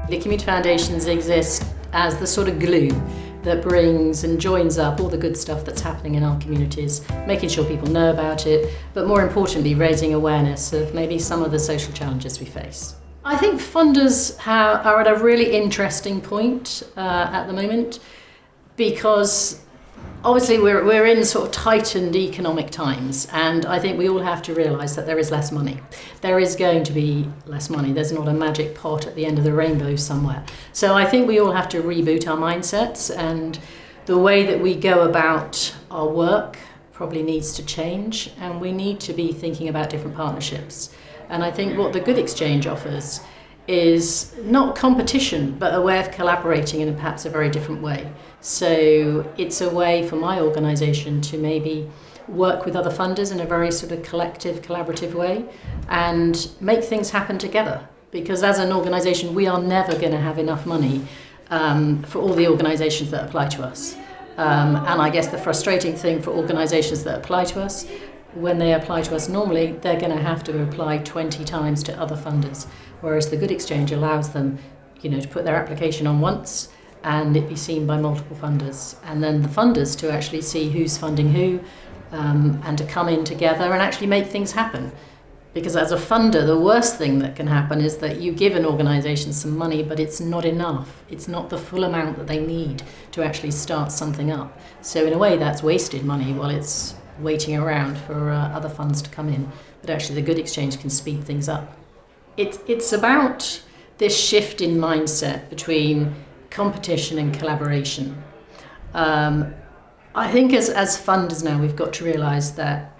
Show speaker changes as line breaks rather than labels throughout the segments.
The community foundations exist as the sort of glue that brings and joins up all the good stuff that's happening in our communities, making sure people know about it, but more importantly, raising awareness of maybe some of the social challenges we face. I think funders are at a really interesting point at the moment, because obviously we're in sort of tightened economic times, and I think we all have to realise that there is less money. There is going to be less money. There's not a magic pot at the end of the rainbow somewhere. So I think we all have to reboot our mindsets, and the way that we go about our work probably needs to change, and we need to be thinking about different partnerships. And I think what the Good Exchange offers is not competition, but a way of collaborating in perhaps a very different way. So it's a way for my organisation to maybe work with other funders in a very sort of collective, collaborative way and make things happen together. Because as an organisation, we are never going to have enough money for all the organisations that apply to us. And I guess the frustrating thing for organisations that apply to us, when they apply to us normally, they're going to have to apply 20 times to other funders, whereas the Good Exchange allows them, to put their application on once and it be seen by multiple funders, and then the funders to actually see who's funding who, and to come in together and actually make things happen. Because as a funder, the worst thing that can happen is that you give an organisation some money, but it's not enough. It's not the full amount that they need to actually start something up. So in a way, that's wasted money while it's waiting around for other funds to come in. But actually, the Good Exchange can speed things up. It's about this shift in mindset between competition and collaboration. I think as funders now, we've got to realise that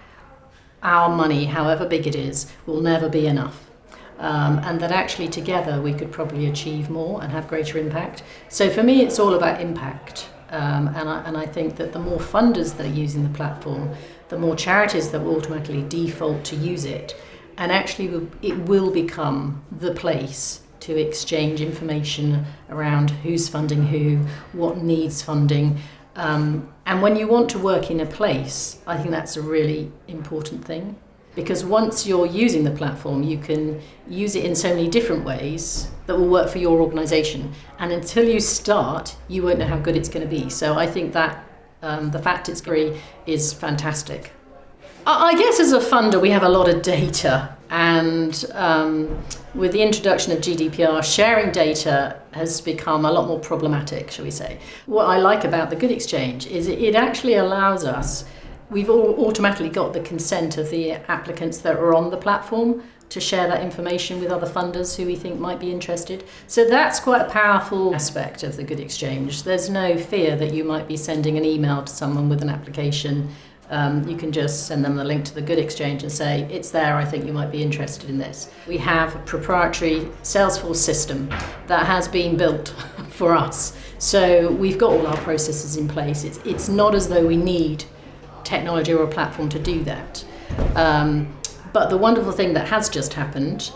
our money, however big it is, will never be enough. And that actually together we could probably achieve more and have greater impact. So for me, it's all about impact. And I think that the more funders that are using the platform, the more charities that will automatically default to use it. And actually it will become the place to exchange information around who's funding who, what needs funding. And when you want to work in a place, I think that's a really important thing. Because once you're using the platform, you can use it in so many different ways that will work for your organisation. And until you start, you won't know how good it's going to be. So I think that the fact it's free is fantastic. I guess as a funder, we have a lot of data. And with the introduction of GDPR, sharing data has become a lot more problematic, shall we say. What I like about the Good Exchange is it actually allows us, we've all automatically got the consent of the applicants that are on the platform to share that information with other funders who we think might be interested. So that's quite a powerful aspect of the Good Exchange. There's no fear that you might be sending an email to someone with an application. You can just send them the link to the Good Exchange and say, it's there, I think you might be interested in this. We have a proprietary Salesforce system that has been built for us. So we've got all our processes in place. It's not as though we need technology or a platform to do that. But the wonderful thing that has just happened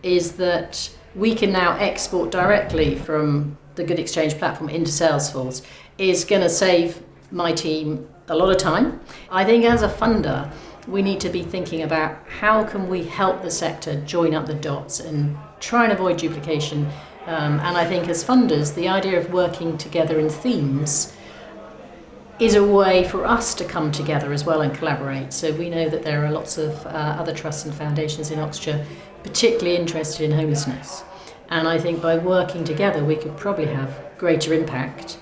is that we can now export directly from the Good Exchange platform into Salesforce. Is going to save my team a lot of time. I think as a funder, we need to be thinking about how can we help the sector join up the dots and try and avoid duplication. And I think as funders, the idea of working together in themes is a way for us to come together as well and collaborate. So we know that there are lots of other trusts and foundations in Oxfordshire particularly interested in homelessness. And I think by working together, we could probably have greater impact.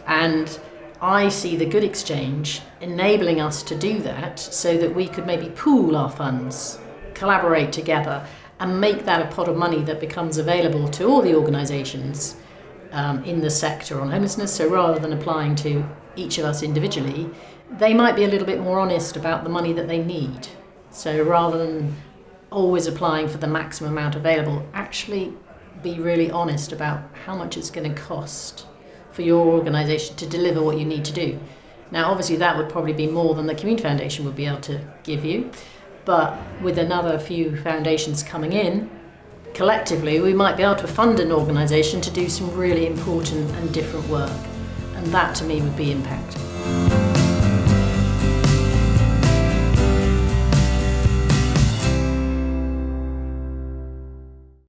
And I see the Good Exchange enabling us to do that so that we could maybe pool our funds, collaborate together, and make that a pot of money that becomes available to all the organisations in the sector on homelessness. So rather than applying to each of us individually, they might be a little bit more honest about the money that they need. So rather than always applying for the maximum amount available, actually be really honest about how much it's going to cost for your organisation to deliver what you need to do. Now, obviously, that would probably be more than the Community Foundation would be able to give you, but with another few foundations coming in, collectively, we might be able to fund an organisation to do some really important and different work, and that, to me, would be impact.